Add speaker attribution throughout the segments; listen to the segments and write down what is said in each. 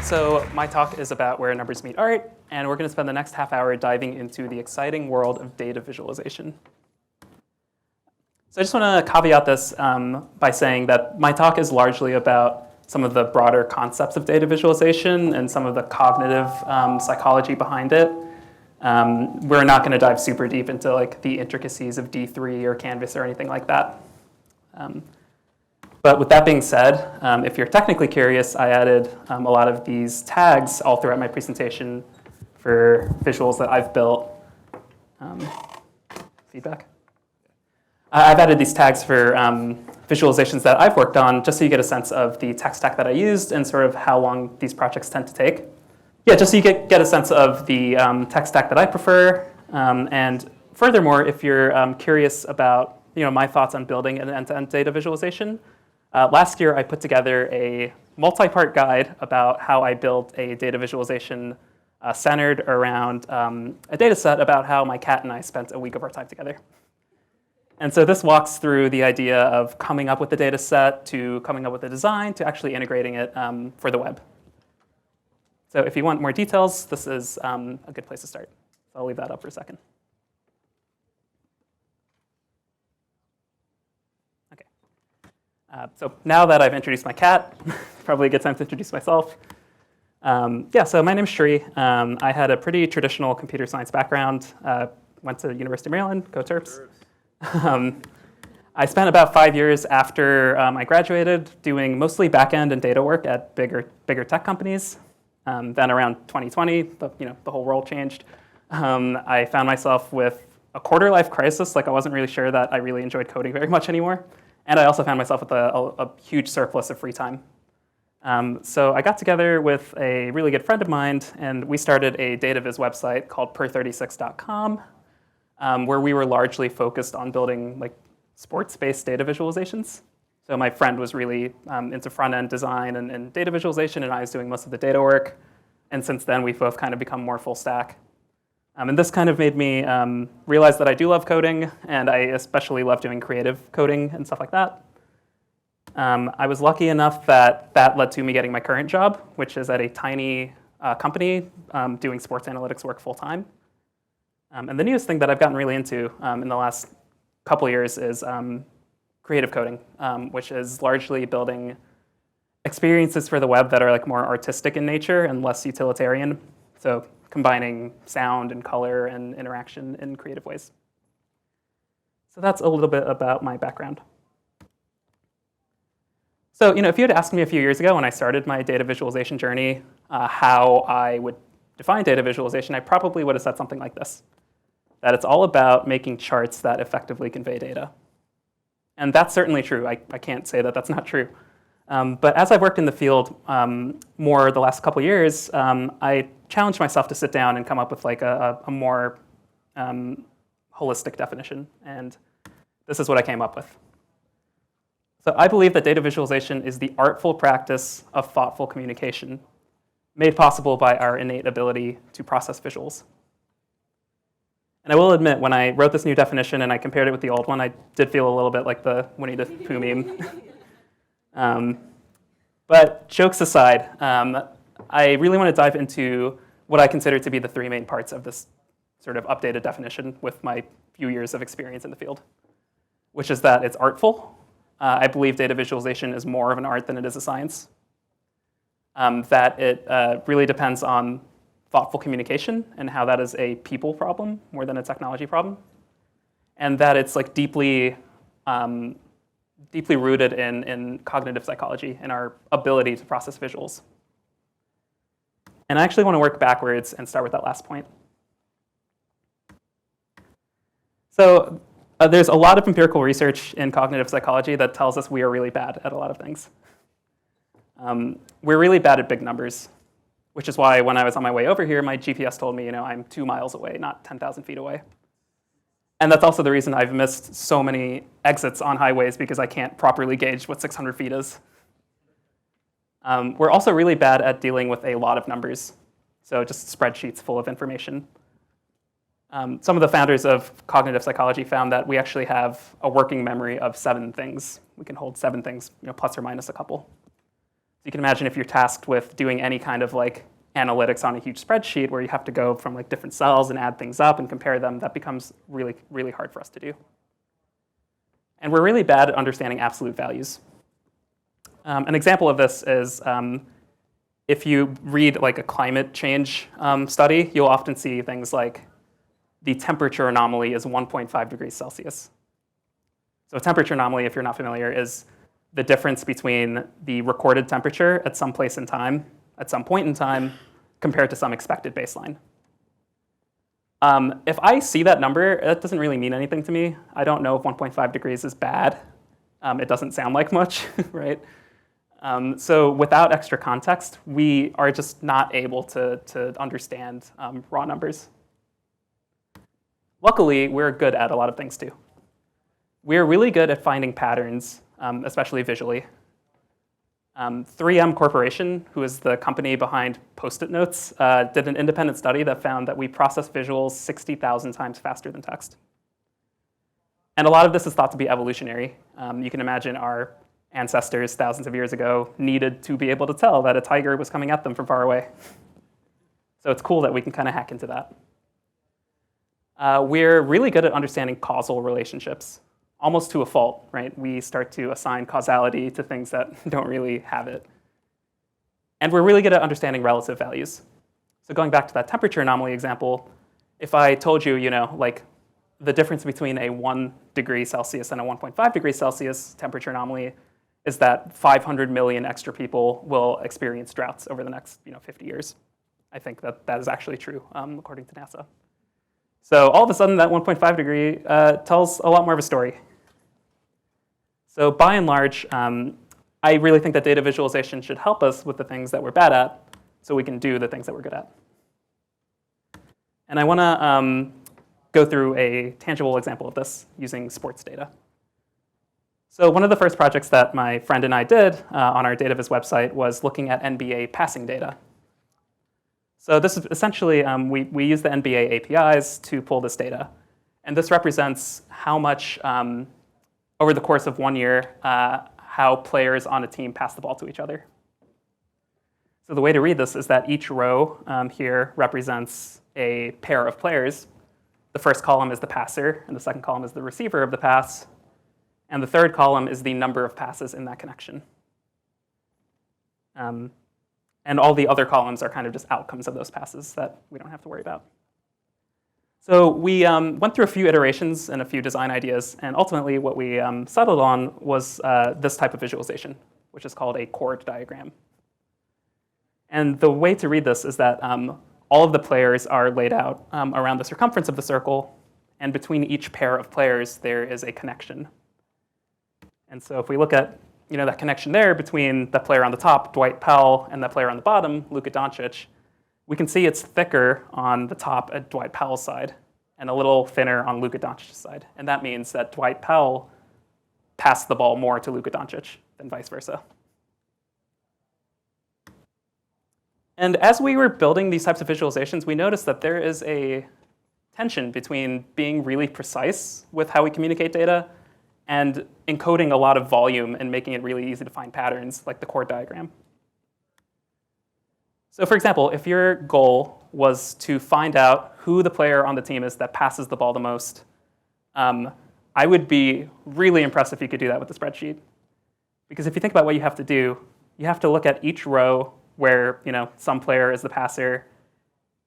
Speaker 1: So my talk is about where numbers meet art, and we're going to spend the next half hour diving into the exciting world of data visualization. So I just want to caveat this by saying that my talk is largely about some of the broader concepts of data visualization and some of the cognitive psychology behind it. We're not going to dive super deep into like the intricacies of D3 or Canvas or anything like that. But with that being said, if you're technically curious, I added a lot of these tags all throughout my presentation for visuals that I've built. Feedback? I've added these tags for visualizations that I've worked on just so you get a sense of the tech stack that I used and sort of how long these projects tend to take. Yeah, just so you get a sense of the tech stack that I prefer. And furthermore, if you're curious about my thoughts on building an end-to-end data visualization, last year I put together a multi-part guide about how I built a data visualization centered around a data set about how my cat and I spent a week of our time together. And so this walks through the idea of coming up with the data set to coming up with a design to actually integrating it for the web. So if you want more details, this is a good place to start. So I'll leave that up for a second. Okay. So now that I've introduced my cat, probably a good time to introduce myself. Yeah, so my name's Shri. I had a pretty traditional computer science background. Went to University of Maryland, go Terps. I spent about 5 years after I graduated doing mostly back-end and data work at bigger tech companies. Then around 2020, the whole world changed. I found myself with a quarter-life crisis, like I wasn't really sure that I really enjoyed coding very much anymore. And I also found myself with a huge surplus of free time. So I got together with a really good friend of mine, and we started a data viz website called PerThirtySix.com, where we were largely focused on building like sports-based data visualizations. So my friend was really into front-end design and data visualization, and I was doing most of the data work. And since then, we've both kind of become more full stack. And this kind of made me realize that I do love coding, and I especially love doing creative coding and stuff like that. I was lucky enough that led to me getting my current job, which is at a tiny company doing sports analytics work full-time. And the newest thing that I've gotten really into in the last couple years is creative coding, which is largely building experiences for the web that are like more artistic in nature and less utilitarian. So combining sound and color and interaction in creative ways. So that's a little bit about my background. So if you had asked me a few years ago when I started my data visualization journey how I would define data visualization, I probably would have said something like this, that it's all about making charts that effectively convey data. And that's certainly true. I can't say that that's not true. But as I've worked in the field more the last couple years, I challenged myself to sit down and come up with like a more holistic definition. And this is what I came up with. So I believe that data visualization is the artful practice of thoughtful communication, made possible by our innate ability to process visuals. And I will admit, when I wrote this new definition and I compared it with the old one, I did feel a little bit like the Winnie the Pooh meme. But jokes aside, I really want to dive into what I consider to be the three main parts of this sort of updated definition with my few years of experience in the field, which is that it's artful. I believe data visualization is more of an art than it is a science. That it really depends on thoughtful communication and how that is a people problem more than a technology problem. And that it's like deeply rooted in cognitive psychology and our ability to process visuals. And I actually want to work backwards and start with that last point. So there's a lot of empirical research in cognitive psychology that tells us we are really bad at a lot of things. We're really bad at big numbers, which is why when I was on my way over here, my GPS told me, I'm 2 miles away, not 10,000 feet away. And that's also the reason I've missed so many exits on highways, because I can't properly gauge what 600 feet is. We're also really bad at dealing with a lot of numbers, so just spreadsheets full of information. Some of the founders of cognitive psychology found that we actually have a working memory of 7 things. We can hold 7 things, plus or minus a couple. you can imagine if you're tasked with doing any kind of like analytics on a huge spreadsheet where you have to go from like different cells and add things up and compare them, that becomes really, really hard for us to do. And we're really bad at understanding absolute values. An example of this is if you read like a climate change study, you'll often see things like the temperature anomaly is 1.5 degrees Celsius. So a temperature anomaly, if you're not familiar, is the difference between the recorded temperature at some place in time, at some point in time, compared to some expected baseline. If I see that number, it doesn't really mean anything to me. I don't know if 1.5 degrees is bad. It doesn't sound like much, right? So without extra context, we are just not able to understand raw numbers. Luckily, we're good at a lot of things too. We're really good at finding patterns, especially visually. 3M Corporation, who is the company behind Post-it notes, did an independent study that found that we process visuals 60,000 times faster than text. And a lot of this is thought to be evolutionary. You can imagine our ancestors thousands of years ago needed to be able to tell that a tiger was coming at them from far away. So it's cool that we can kind of hack into that. We're really good at understanding causal relationships, almost to a fault, right? We start to assign causality to things that don't really have it. And we're really good at understanding relative values. So going back to that temperature anomaly example, if I told you, like the difference between a 1 degree Celsius and a 1.5 degree Celsius temperature anomaly is that 500 million extra people will experience droughts over the next 50 years. I think that is actually true, according to NASA. So all of a sudden, that 1.5 degree tells a lot more of a story. So by and large, I really think that data visualization should help us with the things that we're bad at so we can do the things that we're good at. And I want to go through a tangible example of this using sports data. So one of the first projects that my friend and I did on our DataViz website was looking at NBA passing data. So this is essentially, we use the NBA APIs to pull this data. And this represents how much, over the course of 1 year, how players on a team pass the ball to each other. So the way to read this is that each row here represents a pair of players. The first column is the passer, and the second column is the receiver of the pass. And the third column is the number of passes in that connection. And all the other columns are kind of just outcomes of those passes that we don't have to worry about. So we went through a few iterations and a few design ideas, and ultimately what we settled on was this type of visualization, which is called a chord diagram. And the way to read this is that all of the players are laid out around the circumference of the circle, and between each pair of players there is a connection. And so if we look at that connection there between the player on the top, Dwight Powell, and the player on the bottom, Luka Doncic, we can see it's thicker on the top at Dwight Powell's side and a little thinner on Luka Doncic's side. And that means that Dwight Powell passed the ball more to Luka Doncic than vice versa. And as we were building these types of visualizations, we noticed that there is a tension between being really precise with how we communicate data and encoding a lot of volume and making it really easy to find patterns, like the chord diagram. So for example, if your goal was to find out who the player on the team is that passes the ball the most, I would be really impressed if you could do that with a spreadsheet. Because if you think about what you have to do, you have to look at each row where some player is the passer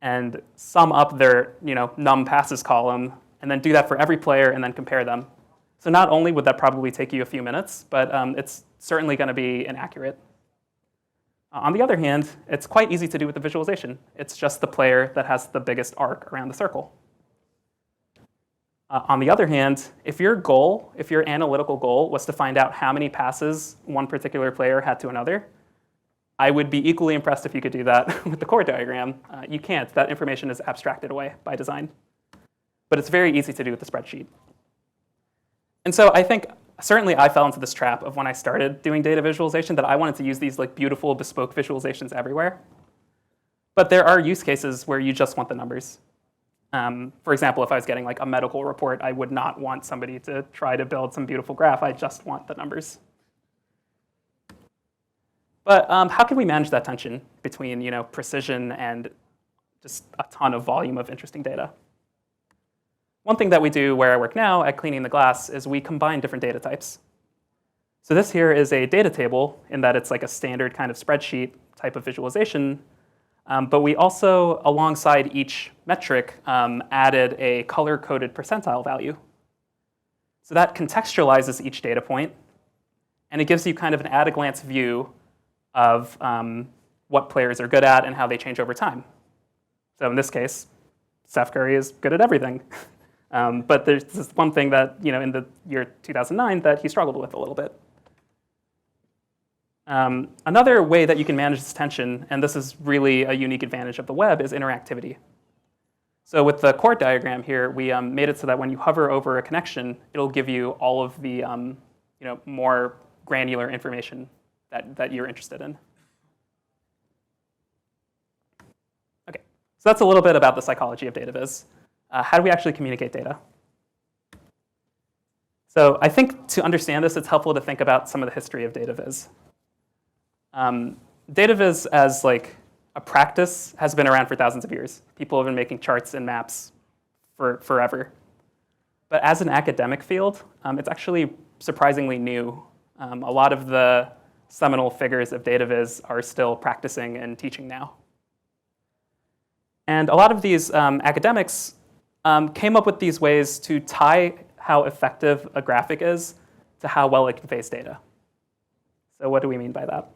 Speaker 1: and sum up their num passes column, and then do that for every player and then compare them. So not only would that probably take you a few minutes, but it's certainly going to be inaccurate. On the other hand, it's quite easy to do with the visualization. It's just the player that has the biggest arc around the circle. On the other hand, if your analytical goal was to find out how many passes one particular player had to another, I would be equally impressed if you could do that with the chord diagram. You can't. That information is abstracted away by design. But it's very easy to do with the spreadsheet. And so I think certainly I fell into this trap of when I started doing data visualization that I wanted to use these beautiful bespoke visualizations everywhere. But there are use cases where you just want the numbers. For example, if I was getting a medical report, I would not want somebody to try to build some beautiful graph. I just want the numbers. But how can we manage that tension between precision and just a ton of volume of interesting data? One thing that we do where I work now at Cleaning the Glass is we combine different data types. So this here is a data table in that it's like a standard kind of spreadsheet type of visualization. But we also, alongside each metric, added a color-coded percentile value. So that contextualizes each data point, and it gives you kind of an at-a-glance view of what players are good at and how they change over time. So in this case, Steph Curry is good at everything. But there's this one thing that, in the year 2009 that he struggled with a little bit. Another way that you can manage this tension, and this is really a unique advantage of the web, is interactivity. So with the chord diagram here, we made it so that when you hover over a connection, it'll give you all of the more granular information that you're interested in. Okay, so that's a little bit about the psychology of data viz. How do we actually communicate data? So I think to understand this, it's helpful to think about some of the history of data viz. Data viz as like a practice has been around for thousands of years. People have been making charts and maps for forever. But as an academic field, it's actually surprisingly new. A lot of the seminal figures of data viz are still practicing and teaching now. And a lot of these academics came up with these ways to tie how effective a graphic is to how well it conveys data. So what do we mean by that?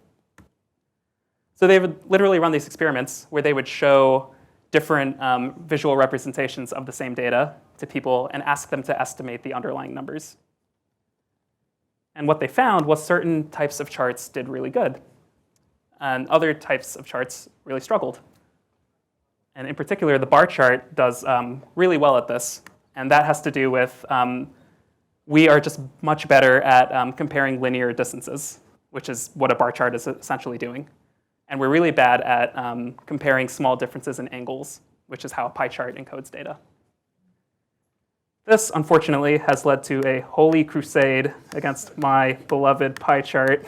Speaker 1: So they would literally run these experiments where they would show different visual representations of the same data to people and ask them to estimate the underlying numbers. And what they found was certain types of charts did really good, and other types of charts really struggled. And in particular, the bar chart does really well at this, and that has to do with we are just much better at comparing linear distances, which is what a bar chart is essentially doing. And we're really bad at comparing small differences in angles, which is how a pie chart encodes data. This, unfortunately, has led to a holy crusade against my beloved pie chart.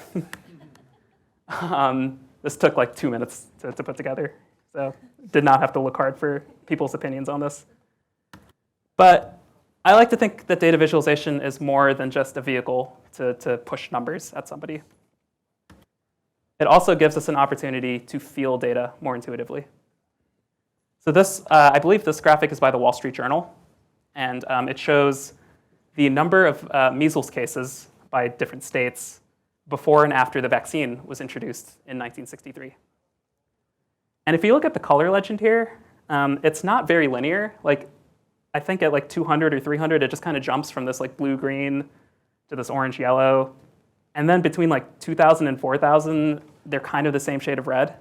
Speaker 1: This took like 2 minutes to put together, so did not have to look hard for people's opinions on this. But I like to think that data visualization is more than just a vehicle to push numbers at somebody. It also gives us an opportunity to feel data more intuitively. So this, I believe this graphic is by the Wall Street Journal, and it shows the number of measles cases by different states before and after the vaccine was introduced in 1963. And if you look at the color legend here, it's not very linear. Like, I think at like 200 or 300, it just kind of jumps from this like blue-green to this orange-yellow. And then between like 2,000 and 4,000, they're kind of the same shade of red.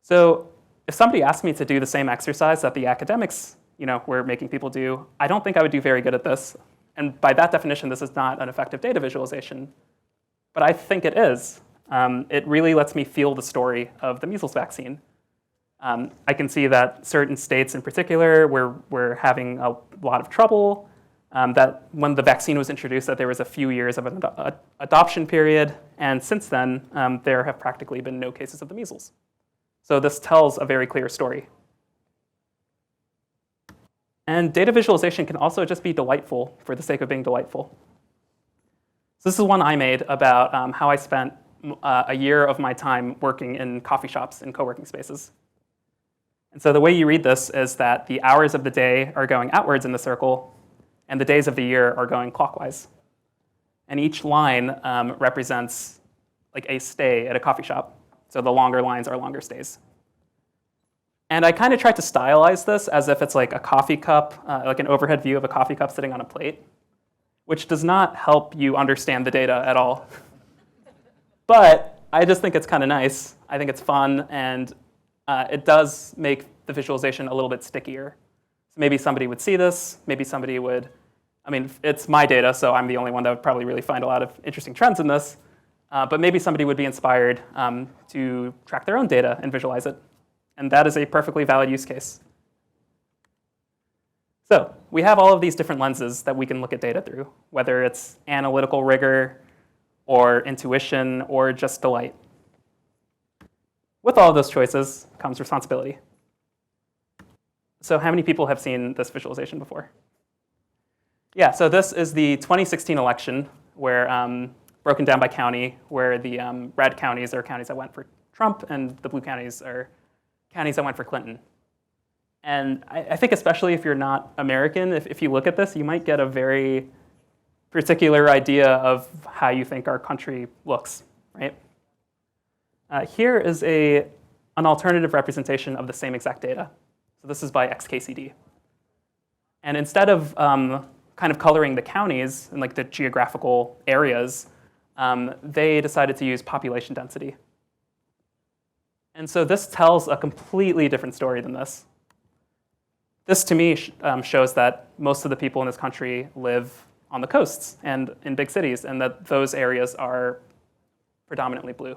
Speaker 1: So if somebody asked me to do the same exercise that the academics were making people do, I don't think I would do very good at this. And by that definition, this is not an effective data visualization. But I think it is. It really lets me feel the story of the measles vaccine. I can see that certain states in particular were having a lot of trouble, that when the vaccine was introduced, that there was a few years of an adoption period, and since then, there have practically been no cases of the measles. So this tells a very clear story. And data visualization can also just be delightful for the sake of being delightful. So this is one I made about how I spent a year of my time working in coffee shops and co-working spaces. And so the way you read this is that the hours of the day are going outwards in the circle, and the days of the year are going clockwise. And each line represents like a stay at a coffee shop. So the longer lines are longer stays. And I kind of tried to stylize this as if it's like a coffee cup, like an overhead view of a coffee cup sitting on a plate, which does not help you understand the data at all. But I just think it's kind of nice. I think it's fun, and it does make the visualization a little bit stickier. So maybe somebody would see this, maybe somebody would, I mean, it's my data, so I'm the only one that would probably really find a lot of interesting trends in this, but maybe somebody would be inspired to track their own data and visualize it. And that is a perfectly valid use case. So we have all of these different lenses that we can look at data through, whether it's analytical rigor or intuition or just delight. with all of those choices comes responsibility. So how many people have seen this visualization before? Yeah, so this is the 2016 election, where broken down by county, where the red counties are counties that went for Trump, and the blue counties are counties that went for Clinton. And I think especially if you're not American, if you look at this, you might get a very particular idea of how you think our country looks, right? Here is an alternative representation of the same exact data. So this is by XKCD. And instead of kind of coloring the counties and like the geographical areas, they decided to use population density. And so this tells a completely different story than this. This, to me, shows that most of the people in this country live on the coasts and in big cities, and that those areas are predominantly blue.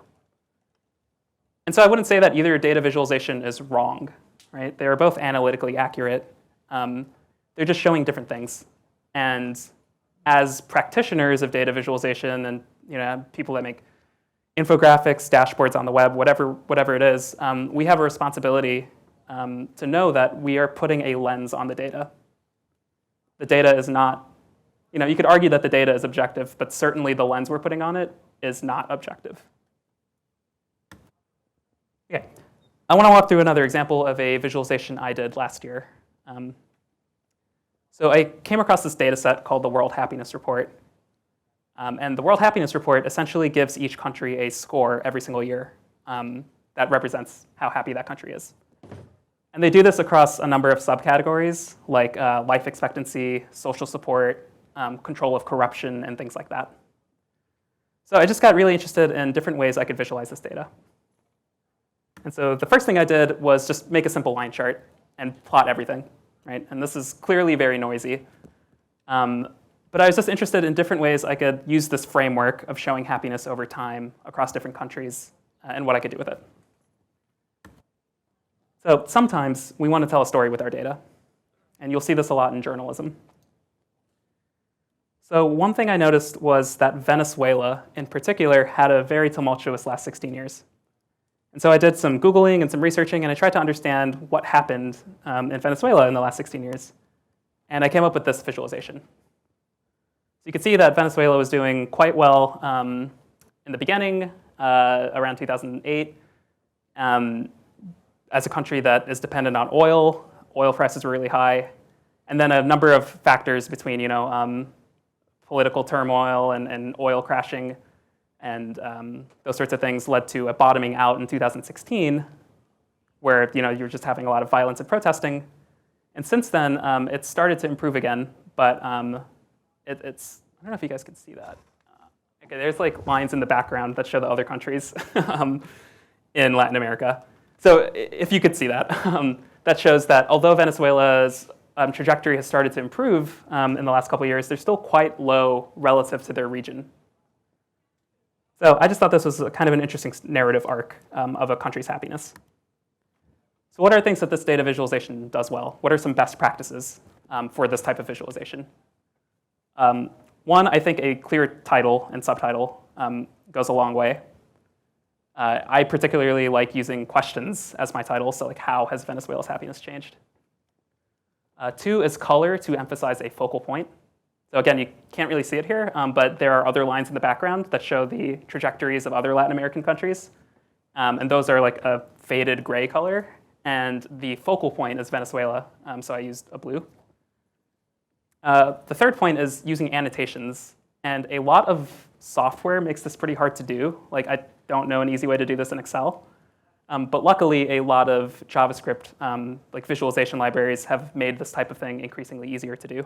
Speaker 1: And so I wouldn't say that either data visualization is wrong, right? They are both analytically accurate. They're just showing different things. And as practitioners of data visualization and people that make infographics, dashboards on the web, whatever it is, we have a responsibility to know that we are putting a lens on the data. The data is not, you could argue that the data is objective, but certainly the lens we're putting on it is not objective. Okay, I want to walk through another example of a visualization I did last year. So I came across this data set called the World Happiness Report. And the World Happiness Report essentially gives each country a score every single year that represents how happy that country is. And they do this across a number of subcategories, like life expectancy, social support, control of corruption, and things like that. So I just got really interested in different ways I could visualize this data. And so the first thing I did was just make a simple line chart and plot everything, right? And this is clearly very noisy. But I was just interested in different ways I could use this framework of showing happiness over time across different countries and what I could do with it. So sometimes we want to tell a story with our data. And you'll see this a lot in journalism. So one thing I noticed was that Venezuela, in particular, had a very tumultuous last 16 years. And so I did some Googling and some researching, and I tried to understand what happened in Venezuela in the last 16 years. And I came up with this visualization. So you can see that Venezuela was doing quite well in the beginning, around 2008. As a country that is dependent on oil prices were really high. And then a number of factors between political turmoil and oil crashing and those sorts of things led to a bottoming out in 2016, where you're just having a lot of violence and protesting. And since then, it's started to improve again, but it's, I don't know if you guys can see that. Okay, there's like lines in the background that show the other countries in Latin America. So if you could see that, that shows that although Venezuela's trajectory has started to improve in the last couple of years, they're still quite low relative to their region. So I just thought this was kind of an interesting narrative arc of a country's happiness. So what are things that this data visualization does well? What are some best practices for this type of visualization? One, I think a clear title and subtitle goes a long way. I particularly like using questions as my title, so like, how has Venezuela's happiness changed? Two is color to emphasize a focal point. So again, you can't really see it here, but there are other lines in the background that show the trajectories of other Latin American countries. And those are like a faded gray color. And the focal point is Venezuela, so I used a blue. The third point is using annotations. And a lot of software makes this pretty hard to do. Like, I don't know an easy way to do this in Excel. But luckily, a lot of JavaScript like visualization libraries have made this type of thing increasingly easier to do.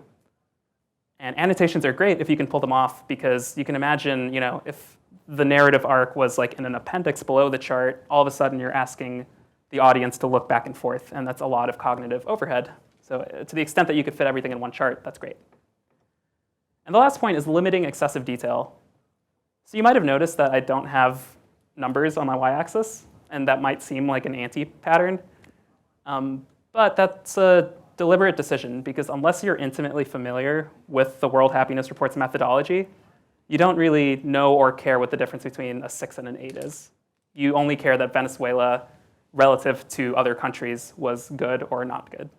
Speaker 1: And annotations are great if you can pull them off, because you can imagine, if the narrative arc was like in an appendix below the chart, all of a sudden you're asking the audience to look back and forth, and that's a lot of cognitive overhead. So to the extent that you could fit everything in one chart, that's great. And the last point is limiting excessive detail. So you might have noticed that I don't have numbers on my y-axis, and that might seem like an anti-pattern. But that's a deliberate decision, because unless you're intimately familiar with the World Happiness Report's methodology, you don't really know or care what the difference between a 6 and an 8 is. You only care that Venezuela, relative to other countries, was good or not good.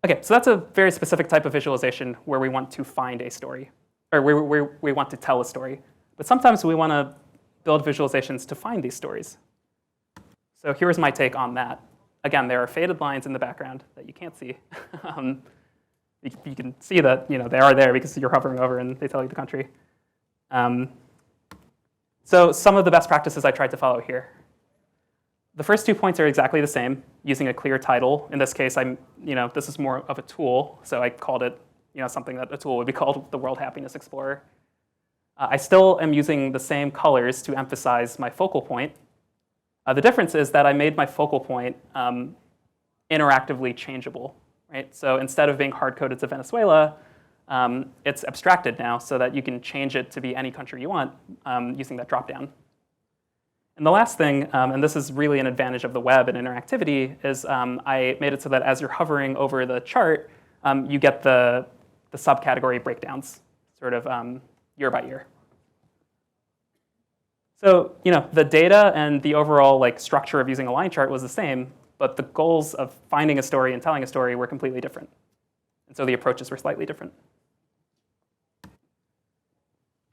Speaker 1: Okay, so that's a very specific type of visualization where we want to find a story, or where we want to tell a story. But sometimes we want to build visualizations to find these stories. So here's my take on that. Again, there are faded lines in the background that you can't see. You can see that they are there because you're hovering over and they tell you the country. So some of the best practices I tried to follow here. The first 2 points are exactly the same, using a clear title. In this case, this is more of a tool, so I called it something that a tool would be called the World Happiness Explorer. I still am using the same colors to emphasize my focal point. The difference is that I made my focal point interactively changeable, right? So instead of being hard-coded to Venezuela, it's abstracted now so that you can change it to be any country you want using that dropdown. And the last thing, and this is really an advantage of the web and interactivity, is I made it so that as you're hovering over the chart, you get the subcategory breakdowns, sort of year by year. So the data and the overall structure of using a line chart was the same, but the goals of finding a story and telling a story were completely different. And so the approaches were slightly different.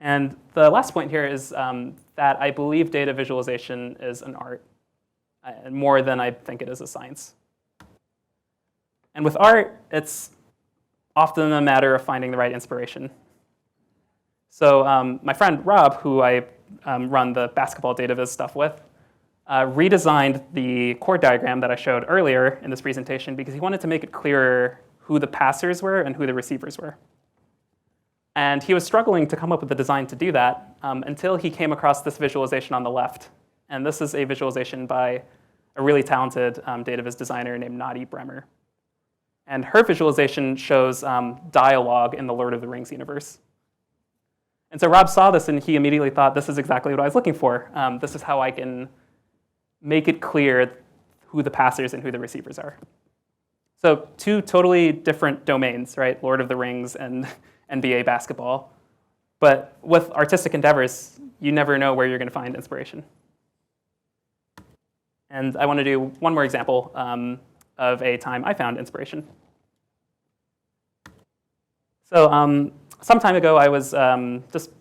Speaker 1: And the last point here is that I believe data visualization is an art, more than I think it is a science. And with art, it's often a matter of finding the right inspiration. So my friend Rob, who I run the basketball data viz stuff with, redesigned the chord diagram that I showed earlier in this presentation because he wanted to make it clearer who the passers were and who the receivers were. And he was struggling to come up with a design to do that until he came across this visualization on the left. And this is a visualization by a really talented data viz designer named Nadi Bremer. And her visualization shows dialogue in the Lord of the Rings universe. And so Rob saw this and he immediately thought, this is exactly what I was looking for. This is how I can make it clear who the passers and who the receivers are. So 2 totally different domains, right? Lord of the Rings and NBA basketball. But with artistic endeavors, you never know where you're going to find inspiration. And I want to do one more example of a time I found inspiration. So some time ago, I was just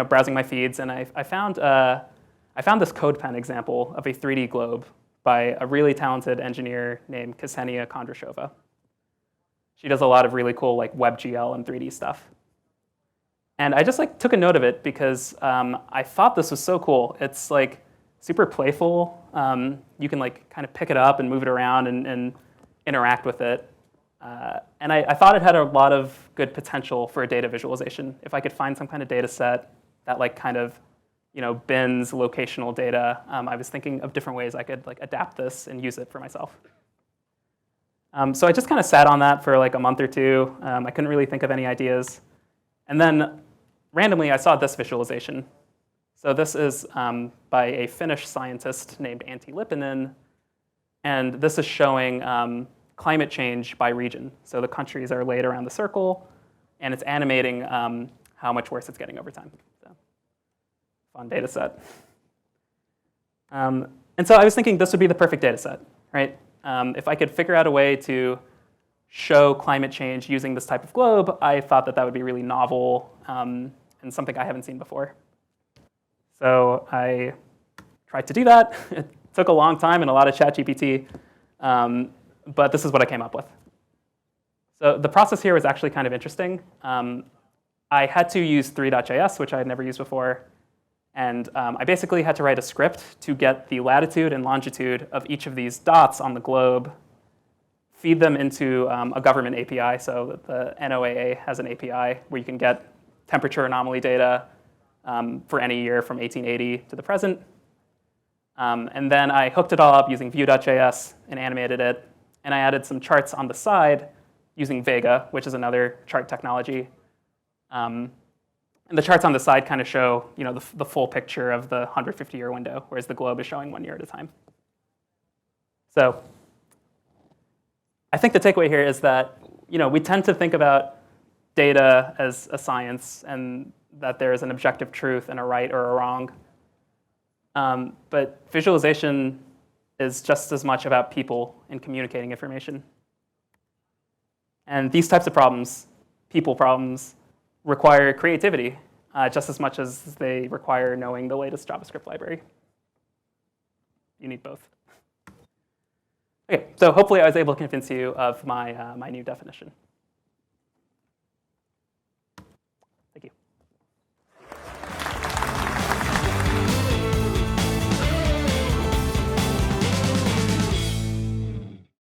Speaker 1: browsing my feeds, and I found this CodePen example of a 3D globe by a really talented engineer named Ksenia Kondrashova. She does a lot of really cool WebGL and 3D stuff. And I just took a note of it because I thought this was so cool. It's super playful. You can kind of pick it up and move it around and interact with it. And I thought it had a lot of good potential for a data visualization. If I could find some kind of data set that kind of bins locational data, I was thinking of different ways I could adapt this and use it for myself. So I just kind of sat on that for a month or 2. I couldn't really think of any ideas. And then randomly, I saw this visualization. So this is by a Finnish scientist named Antti Lipponen. And this is showing climate change by region. So the countries are laid around the circle, and it's animating how much worse it's getting over time. So, fun data set. And so I was thinking this would be the perfect data set, right? If I could figure out a way to show climate change using this type of globe, I thought that would be really novel and something I haven't seen before. So I tried to do that. It took a long time and a lot of ChatGPT, but this is what I came up with. So the process here was actually kind of interesting. I had to use 3.js, which I had never used before. And I basically had to write a script to get the latitude and longitude of each of these dots on the globe, feed them into a government API. So the NOAA has an API where you can get temperature anomaly data for any year from 1880 to the present. And then I hooked it all up using Vue.js and animated it. And I added some charts on the side using Vega, which is another chart technology. And the charts on the side kind of show the full picture of the 150-year window, whereas the globe is showing 1 year at a time. So I think the takeaway here is that we tend to think about data as a science and that there is an objective truth and a right or a wrong. But visualization is just as much about people and communicating information. And these types of problems, people problems, require creativity just as much as they require knowing the latest JavaScript library. You need both. Okay, so hopefully I was able to convince you of my new definition. Thank you.